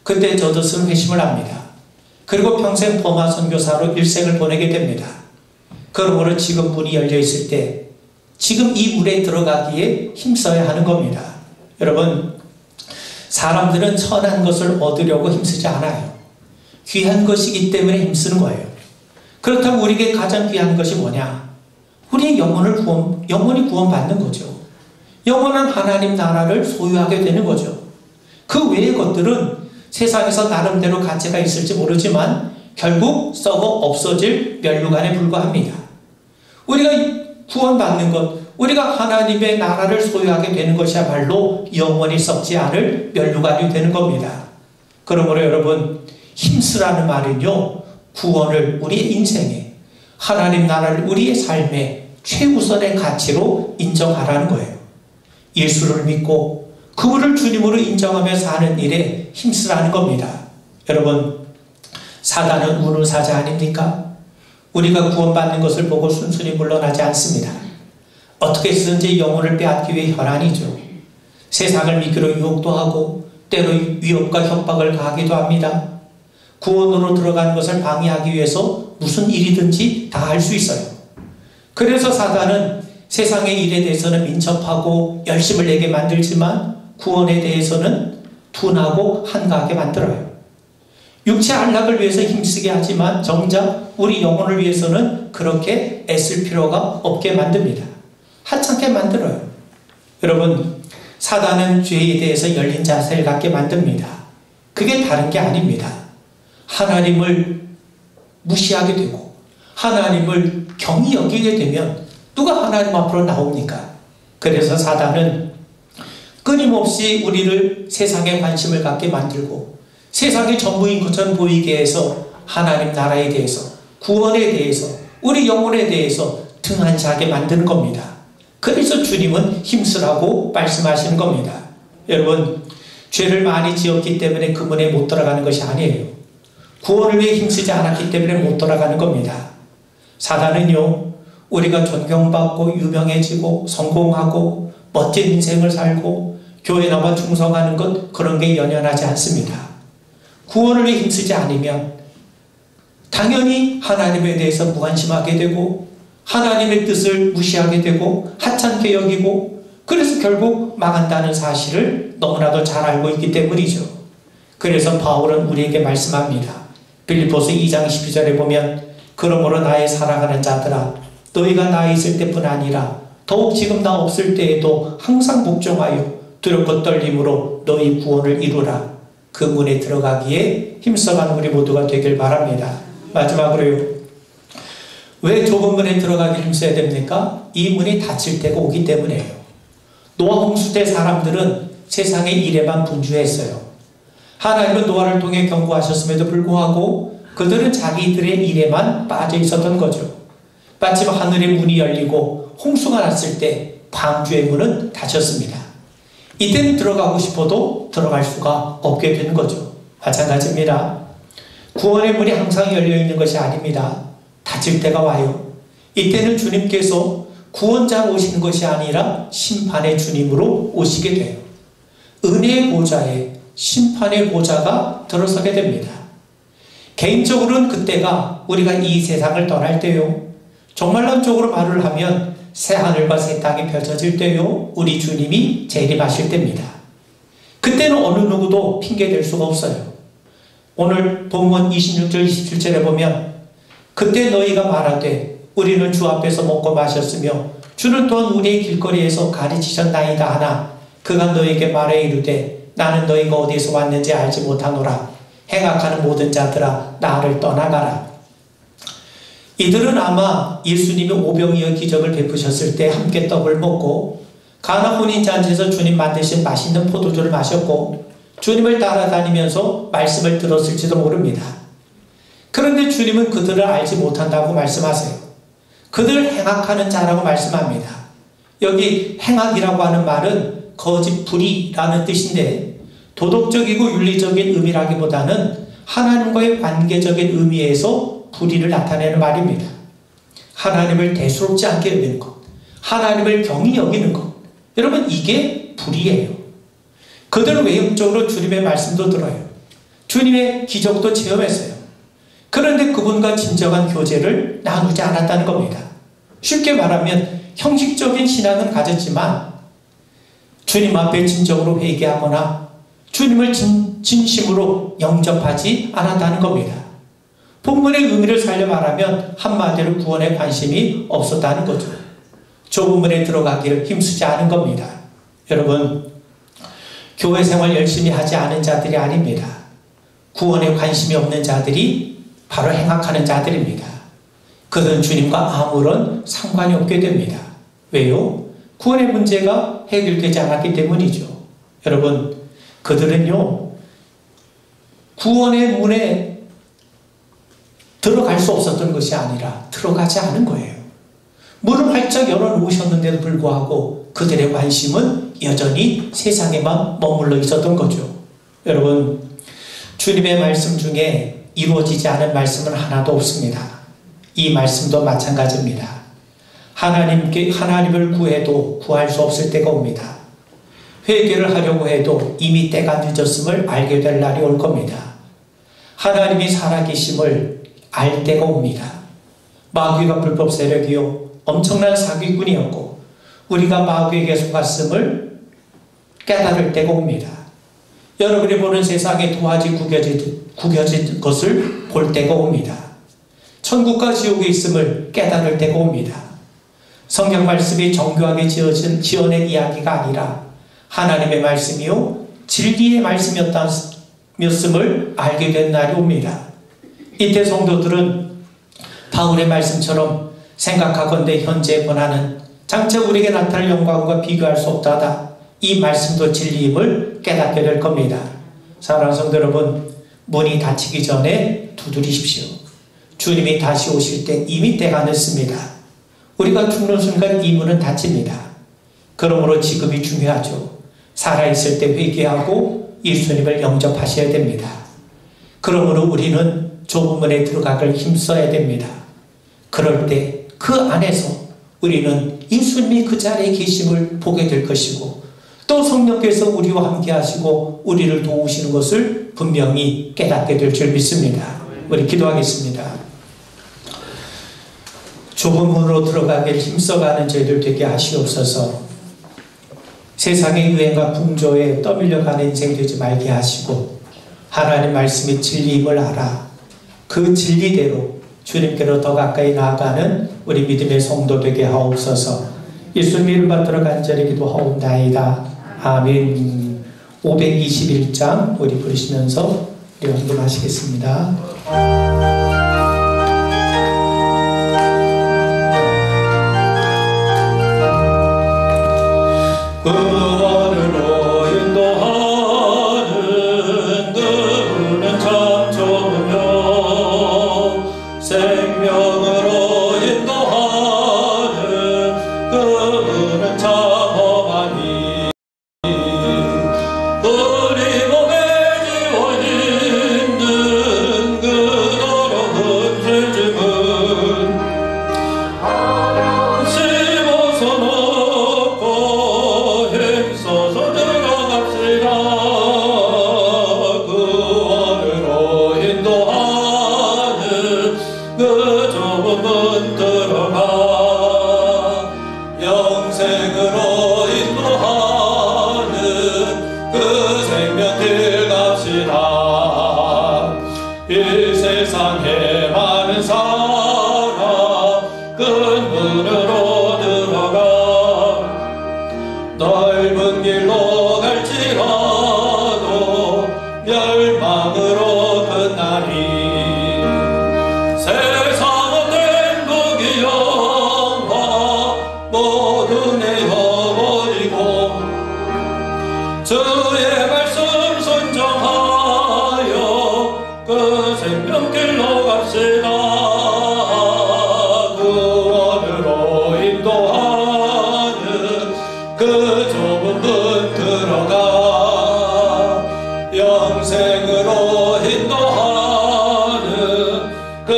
그때 저드슨은 회심을 합니다. 그리고 평생 버마 선교사로 일생을 보내게 됩니다. 그러므로 지금 문이 열려 있을 때 지금 이 문에 들어가기에 힘써야 하는 겁니다. 여러분, 사람들은 천한 것을 얻으려고 힘쓰지 않아요. 귀한 것이기 때문에 힘쓰는 거예요. 그렇다면 우리에게 가장 귀한 것이 뭐냐? 우리의 영혼이 구원받는 거죠. 영원한 하나님 나라를 소유하게 되는 거죠. 그 외의 것들은 세상에서 나름대로 가치가 있을지 모르지만 결국 썩어 없어질 면류관에 불과합니다. 우리가 구원받는 것, 우리가 하나님의 나라를 소유하게 되는 것이야말로 영원히 썩지 않을 면류관이 되는 겁니다. 그러므로 여러분, 힘쓰라는 말은요, 구원을 우리의 인생에, 하나님 나라를 우리의 삶에 최우선의 가치로 인정하라는 거예요. 예수를 믿고 그분을 주님으로 인정하며 사는 일에 힘쓰라는 겁니다. 여러분, 사단은 우는 사자 아닙니까? 우리가 구원받는 것을 보고 순순히 물러나지 않습니다. 어떻게 쓰든지 영혼을 빼앗기 위해 혈안이죠. 세상을 미기로 유혹도 하고 때로 위협과 협박을 가하기도 합니다. 구원으로 들어가는 것을 방해하기 위해서 무슨 일이든지 다 할 수 있어요. 그래서 사단은 세상의 일에 대해서는 민첩하고 열심을 내게 만들지만 구원에 대해서는 둔하고 한가하게 만들어요. 육체 안락을 위해서 힘쓰게 하지만 정작 우리 영혼을 위해서는 그렇게 애쓸 필요가 없게 만듭니다. 하찮게 만들어요. 여러분, 사단은 죄에 대해서 열린 자세를 갖게 만듭니다. 그게 다른 게 아닙니다. 하나님을 무시하게 되고 하나님을 경히 여기게 되면 누가 하나님 앞으로 나옵니까? 그래서 사단은 끊임없이 우리를 세상에 관심을 갖게 만들고 세상의 전부인 것처럼 보이게 해서 하나님 나라에 대해서, 구원에 대해서, 우리 영혼에 대해서 등한시하게 만드는 겁니다. 그래서 주님은 힘쓰라고 말씀하시는 겁니다. 여러분, 죄를 많이 지었기 때문에 그 문에 못 들어가는 것이 아니에요. 구원을 위해 힘쓰지 않았기 때문에 못 돌아가는 겁니다. 사단은요, 우리가 존경받고 유명해지고 성공하고 멋진 인생을 살고 교회 나와 충성하는 것, 그런 게 연연하지 않습니다. 구원을 위해 힘쓰지 않으면 당연히 하나님에 대해서 무관심하게 되고 하나님의 뜻을 무시하게 되고 하찮게 여기고, 그래서 결국 망한다는 사실을 너무나도 잘 알고 있기 때문이죠. 그래서 바울은 우리에게 말씀합니다. 빌립보서 2장 12절에 보면 그러므로 나의 사랑하는 자들아, 너희가 나 있을 때뿐 아니라 더욱 지금 나 없을 때에도 항상 복종하여 두렵고 떨림으로 너희 구원을 이루라. 그 문에 들어가기에 힘써가는 우리 모두가 되길 바랍니다. 마지막으로요, 왜 좁은 문에 들어가기 힘써야 됩니까? 이 문이 닫힐 때가 오기 때문이에요. 노아 홍수 때 사람들은 세상의 일에만 분주했어요. 하나님은 노아를 통해 경고하셨음에도 불구하고 그들은 자기들의 일에만 빠져 있었던 거죠. 마침 하늘의 문이 열리고 홍수가 났을 때 방주의 문은 닫혔습니다. 이때는 들어가고 싶어도 들어갈 수가 없게 되는 거죠. 마찬가지입니다. 구원의 문이 항상 열려있는 것이 아닙니다. 닫힐 때가 와요. 이때는 주님께서 구원자로 오시는 것이 아니라 심판의 주님으로 오시게 돼요. 은혜의 보좌에 심판의 보좌가 들어서게 됩니다. 개인적으로는 그때가 우리가 이 세상을 떠날 때요, 정말론적으로 말을 하면 새 하늘과 새 땅이 펼쳐질 때요, 우리 주님이 재림하실 때입니다. 그때는 어느 누구도 핑계댈 수가 없어요. 오늘 본문 26절 27절에 보면 그때 너희가 말하되 우리는 주 앞에서 먹고 마셨으며 주는 또한 우리의 길거리에서 가르치셨나이다 하나 그가 너희에게 말해 이르되 나는 너희가 어디에서 왔는지 알지 못하노라. 행악하는 모든 자들아 나를 떠나가라. 이들은 아마 예수님이 오병이어 기적을 베푸셨을 때 함께 떡을 먹고 가나 혼인 잔치에서 주님 만드신 맛있는 포도주를 마셨고 주님을 따라다니면서 말씀을 들었을지도 모릅니다. 그런데 주님은 그들을 알지 못한다고 말씀하세요. 그들 행악하는 자라고 말씀합니다. 여기 행악이라고 하는 말은 거짓 불의라는 뜻인데 도덕적이고 윤리적인 의미라기보다는 하나님과의 관계적인 의미에서 불의를 나타내는 말입니다. 하나님을 대수롭지 않게 여기는 것, 하나님을 경히 여기는 것, 여러분 이게 불의예요. 그들은 외형적으로 주님의 말씀도 들어요. 주님의 기적도 체험했어요. 그런데 그분과 진정한 교제를 나누지 않았다는 겁니다. 쉽게 말하면 형식적인 신앙은 가졌지만 주님 앞에 진정으로 회개하거나 주님을 진심으로 영접하지 않았다는 겁니다. 본문의 의미를 살려 말하면 한마디로 구원에 관심이 없었다는 거죠. 좁은 문에 들어가기를 힘쓰지 않은 겁니다. 여러분, 교회 생활 열심히 하지 않은 자들이 아닙니다. 구원에 관심이 없는 자들이 바로 행악하는 자들입니다. 그들은 주님과 아무런 상관이 없게 됩니다. 왜요? 구원의 문제가 해결되지 않았기 때문이죠. 여러분, 그들은요, 구원의 문에 들어갈 수 없었던 것이 아니라 들어가지 않은 거예요. 문을 활짝 열어놓으셨는데도 불구하고 그들의 관심은 여전히 세상에만 머물러 있었던 거죠. 여러분, 주님의 말씀 중에 이루어지지 않은 말씀은 하나도 없습니다. 이 말씀도 마찬가지입니다. 하나님을 구해도 구할 수 없을 때가 옵니다. 회개를 하려고 해도 이미 때가 늦었음을 알게 될 날이 올 겁니다. 하나님이 살아계심을 알 때가 옵니다. 마귀가 불법 세력이요 엄청난 사기꾼이었고 우리가 마귀에게 속았음을 깨달을 때가 옵니다. 여러분이 보는 세상에 도화지 구겨진 것을 볼 때가 옵니다. 천국과 지옥에 있음을 깨달을 때가 옵니다. 성경 말씀이 정교하게 지어낸 이야기가 아니라 하나님의 말씀이요 진리의 말씀이었음을 알게 된 날이 옵니다. 이때 성도들은 바울의 말씀처럼 생각하건대 현재의 고난은 장차 우리에게 나타날 영광과 비교할 수 없다다. 이 말씀도 진리임을 깨닫게 될 겁니다. 사랑하는 성도 여러분, 문이 닫히기 전에 두드리십시오. 주님이 다시 오실 때 이미 때가 늦습니다. 우리가 죽는 순간 이 문은 닫힙니다. 그러므로 지금이 중요하죠. 살아있을 때 회개하고 예수님을 영접하셔야 됩니다. 그러므로 우리는 좁은 문에 들어가길 힘써야 됩니다. 그럴 때 그 안에서 우리는 예수님이 그 자리에 계심을 보게 될 것이고 또 성령께서 우리와 함께 하시고 우리를 도우시는 것을 분명히 깨닫게 될 줄 믿습니다. 우리 기도하겠습니다. 좁은 문으로 들어가길 힘써가는 저희들 되게 하시옵소서. 세상의 유행과 풍조에 떠밀려가는 인생 되지 말게 하시고 하나님 말씀이 진리임을 알아 그 진리대로 주님께로 더 가까이 나아가는 우리 믿음의 성도 되게 하옵소서. 예수님 이름 받들어 간절히 기도하옵나이다. 아멘. 521장 우리 부르시면서 우리 헌금하시겠습니다. 구원으로 인도하는 그분은 참 좋으며 생명으로 인도하는 그분은 참 험하니 우리 몸에 지워 있는 그 더러운 죄짐은 씹어서 넣고 힘써서 들어갑시다. 구원으로 인도하는 그 좁은 문 들어가 영생으로 인도하는 그 생명길 갑시다. 이 세상에 많은 사람 큰 문으로 들어가 넓은 길로 갈지라도 멸망으로 끝나리. 세상은 행복이 영화 모두 내어버리고 주의 말씀 순종하여 그 생명길로 갑시다. 구원으로 인도하는 그 좁은 문 들어가 영생으로 인도하는 그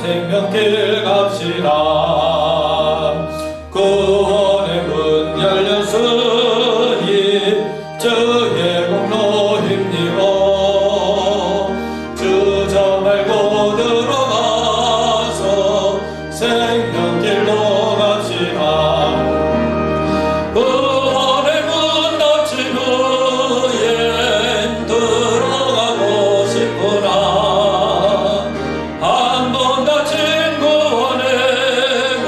생명길 갑시다. 구원의 문 열렸으니 주의 공로 힘입어 주저 말고 들어가서 생명길로 갑시다. 구원의 문 닫힌 후엔 들어가고 싶구나. 한 번 닫힌 구원의 문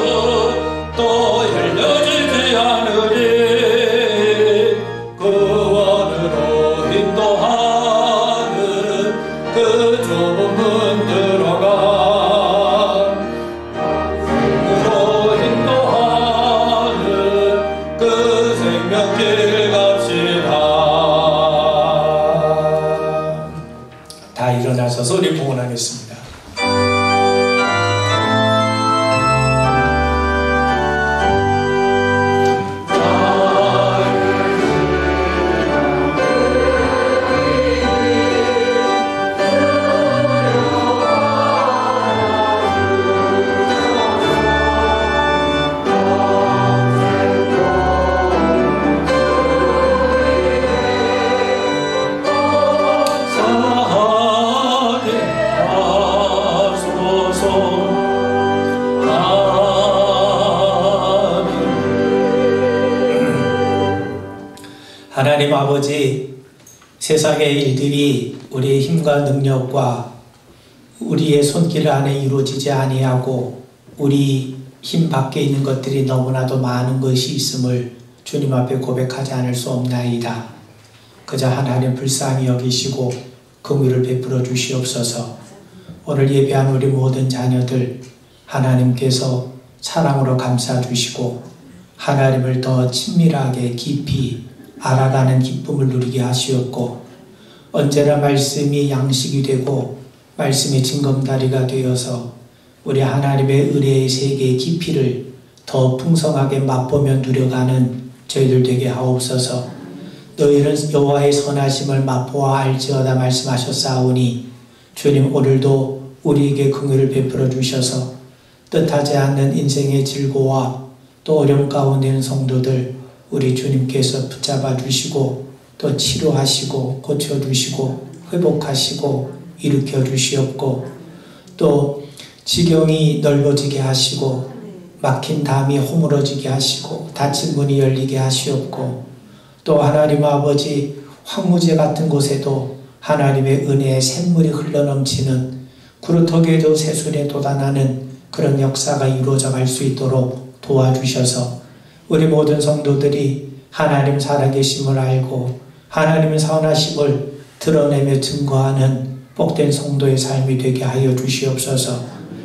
하나님 아버지, 세상의 일들이 우리의 힘과 능력과 우리의 손길 안에 이루어지지 아니하고 우리 힘 밖에 있는 것들이 너무나도 많은 것이 있음을 주님 앞에 고백하지 않을 수 없나이다. 그저 하나님 불쌍히 여기시고 긍휼을 베풀어 주시옵소서. 오늘 예배한 우리 모든 자녀들 하나님께서 사랑으로 감싸 주시고 하나님을 더 친밀하게 깊이 알아가는 기쁨을 누리게 하시옵고 언제나 말씀이 양식이 되고 말씀이 징검다리가 되어서 우리 하나님의 은혜의 세계의 깊이를 더 풍성하게 맛보며 누려가는 저희들 되게 하옵소서. 너희는 여호와의 선하심을 맛보아 알지어다 말씀하셨사오니 주님 오늘도 우리에게 긍휼을 베풀어 주셔서 뜻하지 않는 인생의 즐거움과 또 어려움 가운데 있는 성도들 우리 주님께서 붙잡아 주시고 또 치료하시고 고쳐주시고 회복하시고 일으켜 주시옵고 또 지경이 넓어지게 하시고 막힌 담이 허물어지게 하시고 닫힌 문이 열리게 하시옵고 또 하나님 아버지 황무지 같은 곳에도 하나님의 은혜의 샘물이 흘러넘치는 구루터기에도 새순에 돋아나는 그런 역사가 이루어져 갈 수 있도록 도와주셔서 우리 모든 성도들이 하나님 살아계심을 알고 하나님의 선하심을 드러내며 증거하는 복된 성도의 삶이 되게 하여 주시옵소서.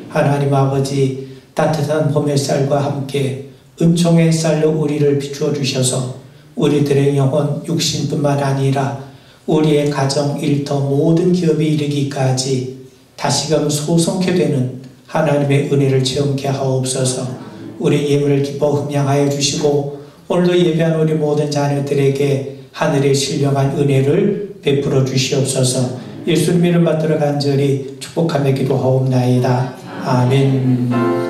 하나님 아버지 따뜻한 봄 햇살과 함께 은총의 햇살로 우리를 비추어 주셔서 우리들의 영혼 육신뿐만 아니라 우리의 가정 일터 모든 기업에 이르기까지 다시금 소성케 되는 하나님의 은혜를 체험케 하옵소서. 우리 예물을 기뻐 흠양하여 주시고 오늘도 예배한 우리 모든 자녀들에게 하늘의 신령한 은혜를 베풀어 주시옵소서. 예수님 이름 받들어 간절히 축복하며 기도하옵나이다. 아멘.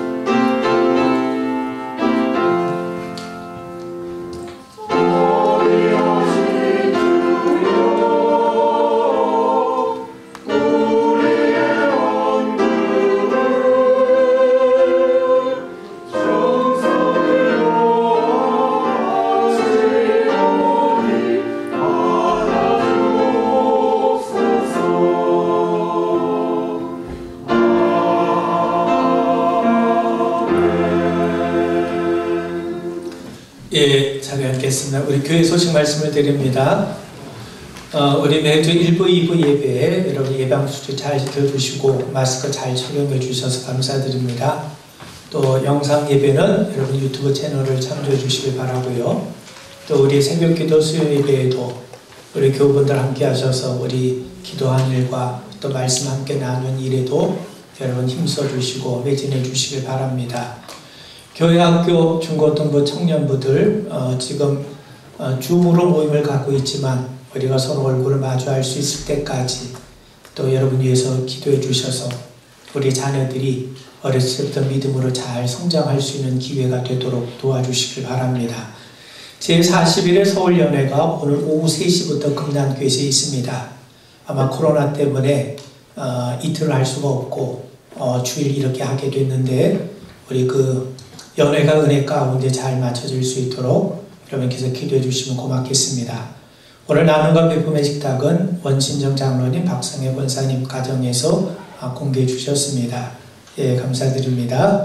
예, 자리 앉겠습니다. 우리 교회 소식 말씀을 드립니다. 우리 매주 1부, 2부 예배 여러분 예방수칙 잘 지켜주시고 마스크 잘 착용해 주셔서 감사드립니다. 또 영상 예배는 여러분 유튜브 채널을 참조해 주시길 바라고요. 또 우리 새벽기도 수요 예배에도 우리 교우분들 함께 하셔서 우리 기도한 일과 또 말씀 함께 나눈 일에도 여러분 힘써 주시고 매진해 주시길 바랍니다. 교회, 학교, 중고등부, 청년부들 지금 줌으로 모임을 갖고 있지만 우리가 서로 얼굴을 마주할 수 있을 때까지 또 여러분 위해서 기도해 주셔서 우리 자녀들이 어렸을 때부터 믿음으로 잘 성장할 수 있는 기회가 되도록 도와주시길 바랍니다. 제41회 서울연회가 오늘 오후 3시부터 금난교회에 있습니다. 아마 코로나 때문에 이틀을 할 수가 없고 주일 이렇게 하게 됐는데 우리 그 연회가 은혜 가운데 잘 맞춰질 수 있도록 여러분께서 기도해 주시면 고맙겠습니다. 오늘 나눔과 베품의 식탁은 원신정 장로님, 박성혜 권사님 가정에서 공개해 주셨습니다. 예, 감사드립니다.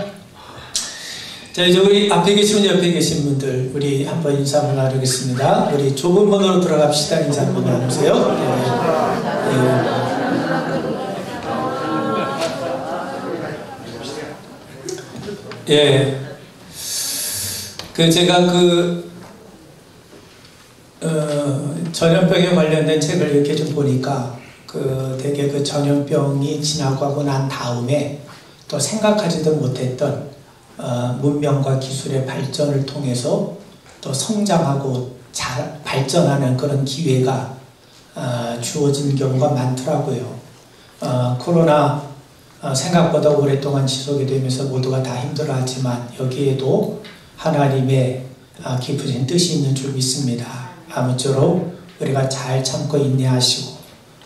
자, 이제 우리 앞에 계신 옆에 계신 분들 우리 한번 인사 한번 나누겠습니다. 우리 좁은 문으로 들어갑시다. 인사 한번 나누세요. 예. 예. 제가 전염병에 관련된 책을 이렇게 좀 보니까 되게 그 전염병이 지나가고 난 다음에 또 생각하지도 못했던 문명과 기술의 발전을 통해서 또 성장하고 잘 발전하는 그런 기회가 주어진 경우가 많더라고요. 코로나 생각보다 오랫동안 지속이 되면서 모두가 다 힘들어하지만 여기에도 하나님의 깊으신 뜻이 있는 줄 믿습니다. 아무쪼록 우리가 잘 참고 인내하시고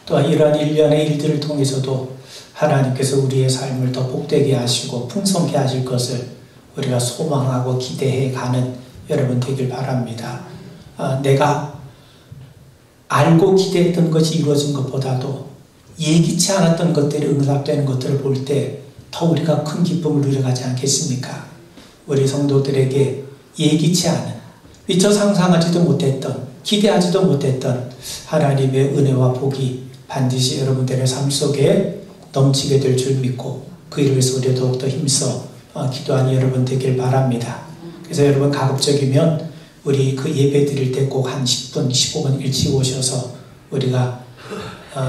또 이러한 일련의 일들을 통해서도 하나님께서 우리의 삶을 더 복되게 하시고 풍성케 하실 것을 우리가 소망하고 기대해 가는 여러분 되길 바랍니다. 내가 알고 기대했던 것이 이루어진 것보다도 예기치 않았던 것들이 응답되는 것들을 볼 때 더 우리가 큰 기쁨을 누려가지 않겠습니까? 우리 성도들에게 예기치 않은, 미처 상상하지도 못했던, 기대하지도 못했던 하나님의 은혜와 복이 반드시 여러분들의 삶 속에 넘치게 될 줄 믿고 그 일을 위해서 우리 더욱더 힘써 기도하는 여러분 되길 바랍니다. 그래서 여러분 가급적이면 우리 그 예배 드릴 때 꼭 한 10분, 15분 일찍 오셔서 우리가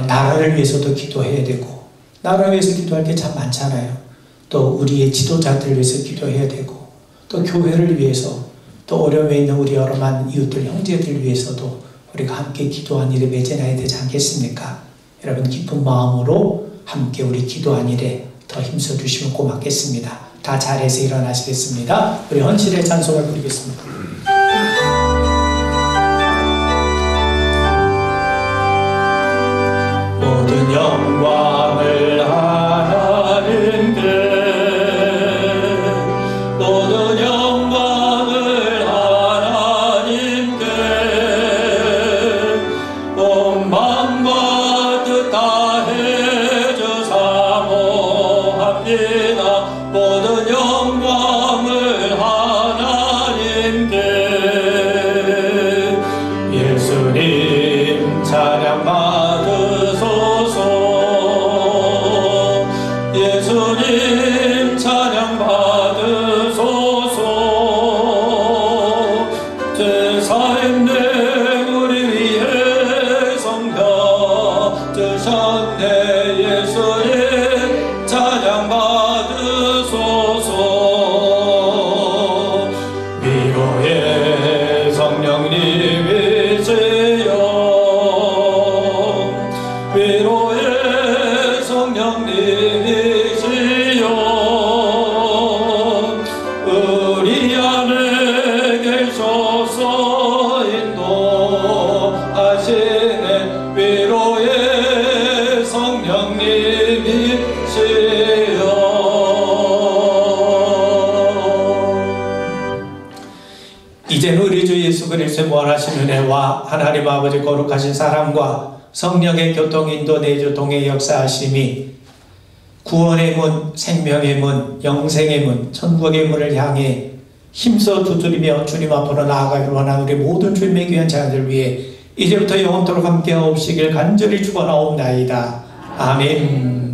나라를 위해서도 기도해야 되고, 나라를 위해서 기도할 게 참 많잖아요. 또 우리의 지도자들을 위해서 기도해야 되고, 또 교회를 위해서, 또 어려움에 있는 우리 여러 많은 이웃들, 형제들 위해서도 우리가 함께 기도한 일에 매진해야 되지 않겠습니까? 여러분 기쁜 마음으로 함께 우리 기도한 일에 더 힘써 주시면 고맙겠습니다. 다 자리에서 일어나시겠습니다. 우리 헌신의 찬송을 부르겠습니다. 모든 영광을 하나님께, 모든 영광을 하나님께, 온 마음과 뜻 다해 주사 모합니다. 모든 영광을 하나님께. 예수님 찬양 받으소서. 예수님 찬양 받으소서. 제사했네 우리 위해 성령 드셨네. 예수님 찬양 받으소서. 위로의 성령님이세요. 위로의 성령님이시여. 우리 안에 계셔서 인도하시네. 위로의 성령님이시여. 이제는 우리 주 예수 그리스도의 무한하신 은혜와 하나님 아버지 거룩하신 사랑과 성령의 교통 인도 내주 동행 역사하심이 구원의 문, 생명의 문, 영생의 문, 천국의 문을 향해 힘써 두드리며 주님 앞으로 나아가길 원하는 우리 모든 주님의 귀한 자들 위해 이제부터 영원토록 함께 하옵시길 간절히 축원하옵나이다. 아멘.